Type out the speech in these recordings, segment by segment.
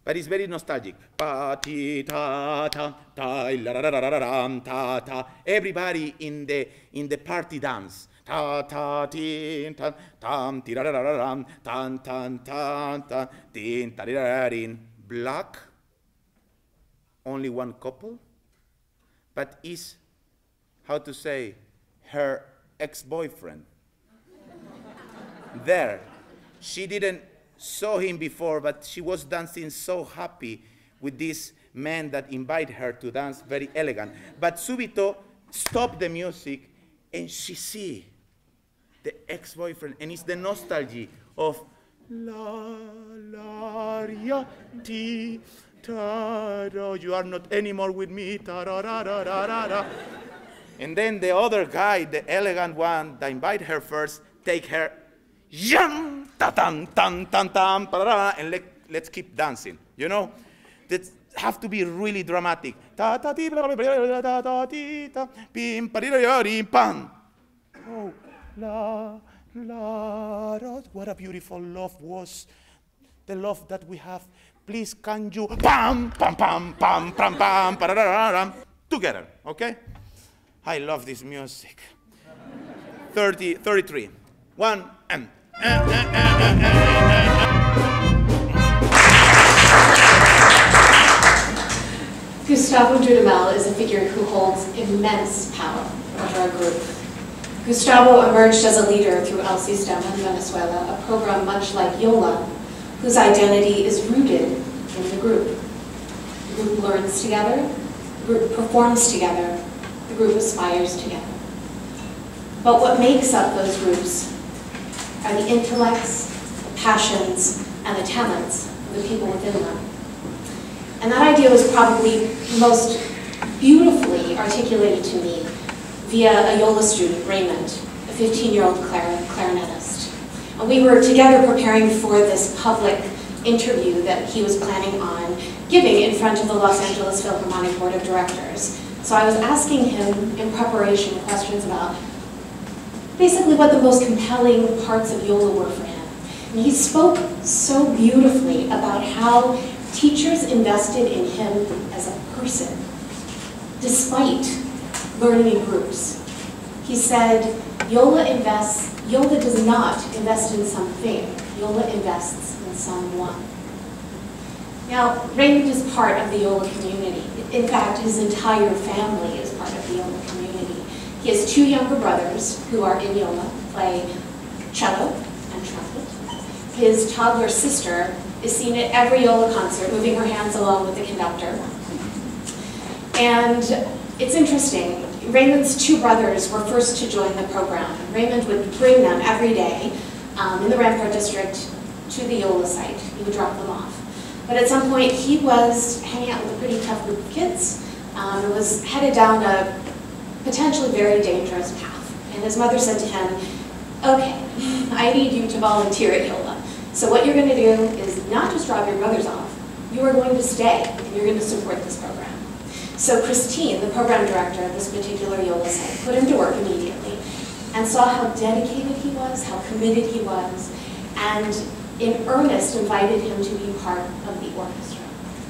but it's very nostalgic. Everybody in the party dance. Black, only one couple, but is, how to say, her ex-boyfriend. There, she didn't saw him before, but she was dancing so happy with this man that invited her to dance, very elegant. But subito stopped the music and she see the ex-boyfriend, and it's the nostalgia of la la ya ti ta da, you are not anymore with me ta da da da da da da. And then the other guy, the elegant one that invited her first, take her yam ta tam tam tam tam and let's keep dancing. You know, that have to be really dramatic. Ta ta ti ta ta ti ta pim pa ri pam. Oh, la la. What a beautiful love was, the love that we have. Please, can you pam pam pam pam pam pam pam together? Okay. I love this music. 33. One and. Gustavo Dudamel is a figure who holds immense power over our group. Gustavo emerged as a leader through El Sistema in Venezuela, a program much like Yola, whose identity is rooted in the group. The group learns together, the group performs together, the group aspires together. But what makes up those groups are the intellects, the passions, and the talents of the people within them. And that idea was probably most beautifully articulated to me via a Yola student, Raymond, a 15-year-old clarinetist. And we were together preparing for this public interview that he was planning on giving in front of the Los Angeles Philharmonic Board of Directors. So I was asking him in preparation questions about basically what the most compelling parts of Yola were for him. And he spoke so beautifully about how teachers invested in him as a person, despite learning in groups. He said, Yola does not invest in something, Yola invests in someone. Now, Raymond is part of the Yola community. In fact, his entire family is part of the Yola community. He has two younger brothers who are in Yola, play cello and trumpet. His toddler sister is seen at every Yola concert, moving her hands along with the conductor. And it's interesting, Raymond's two brothers were first to join the program. Raymond would bring them every day in the Rampart district to the Yola site. He would drop them off. But at some point, he was hanging out with a pretty tough group of kids and was headed down a potentially very dangerous path. And his mother said to him, okay, I need you to volunteer at Yola. So what you're going to do is not just drop your brothers off, you are going to stay and you're going to support this program. So Christine, the program director of this particular Yola site, put him to work immediately and saw how dedicated he was, how committed he was, and in earnest invited him to be part of the orchestra.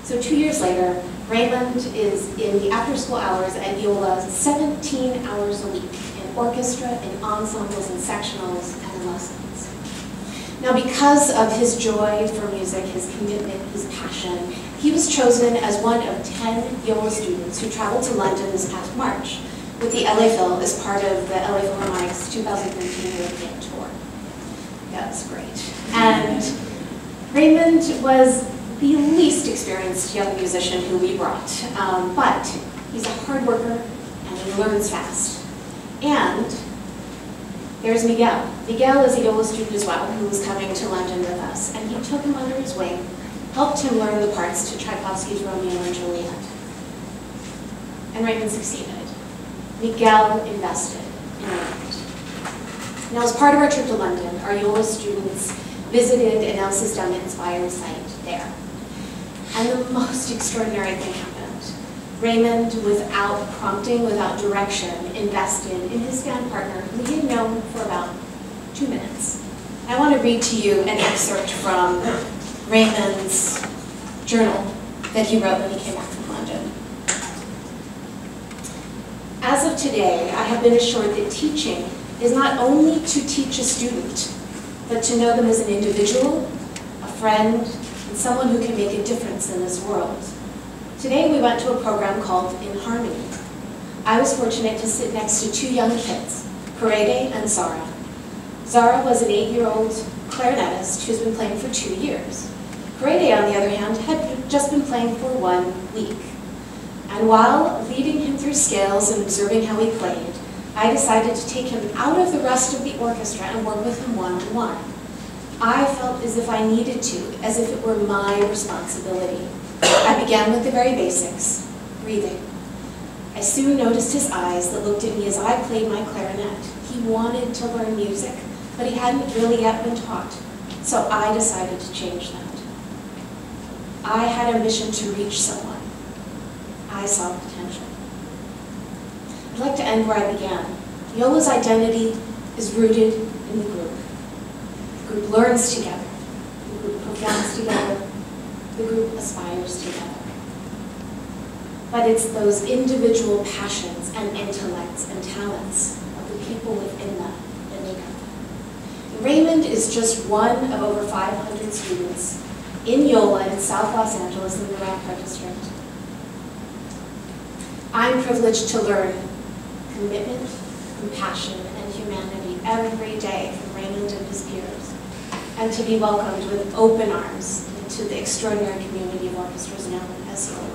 So 2 years later, Raymond is in the after-school hours at Yola 17 hours a week in orchestra, in ensembles, in sectionals, and in lessons. Now, because of his joy for music, his commitment, his passion, he was chosen as one of 10 Yola students who traveled to London this past March with the LA Phil as part of the LA Philharmonic's 2013 European tour. Yeah, it's great. And Raymond was the least experienced young musician who we brought, but he's a hard worker and he learns fast. And there's Miguel. Miguel is a Yola student as well who was coming to London with us, and he took him under his wing, helped him learn the parts to Tchaikovsky's Romeo and Juliet. And Raymond succeeded. Miguel invested in Raymond. Now, as part of our trip to London, our Yola students visited an El Sistema inspired site there. And the most extraordinary thing happened. Raymond, without prompting, without direction, invested in his band partner, who he had known for about 2 minutes. I want to read to you an excerpt from Raymond's journal that he wrote when he came back from London. As of today, I have been assured that teaching is not only to teach a student, but to know them as an individual, a friend, and someone who can make a difference in this world. Today we went to a program called In Harmony. I was fortunate to sit next to two young kids, Karede and Zara. Zara was an 8-year-old clarinetist who's been playing for 2 years. Karede, on the other hand, had just been playing for 1 week. And while leading him through scales and observing how he played, I decided to take him out of the rest of the orchestra and work with him one-on-one. I felt as if I needed to, as if it were my responsibility. I began with the very basics, breathing. I soon noticed his eyes that looked at me as I played my clarinet. He wanted to learn music, but he hadn't really yet been taught, so I decided to change that. I had a mission to reach someone. I saw potential. I'd like to end where I began. YOLA's identity is rooted in the group. The group learns together. The group performs together. The group aspires together. But it's those individual passions and intellects and talents of the people within them that make up. Raymond is just one of over 500 students in YOLA in South Los Angeles in the Rampart District. I'm privileged to learn commitment, compassion, and humanity every day from Raymond and his peers, and to be welcomed with open arms into the extraordinary community of orchestras known as YOLA.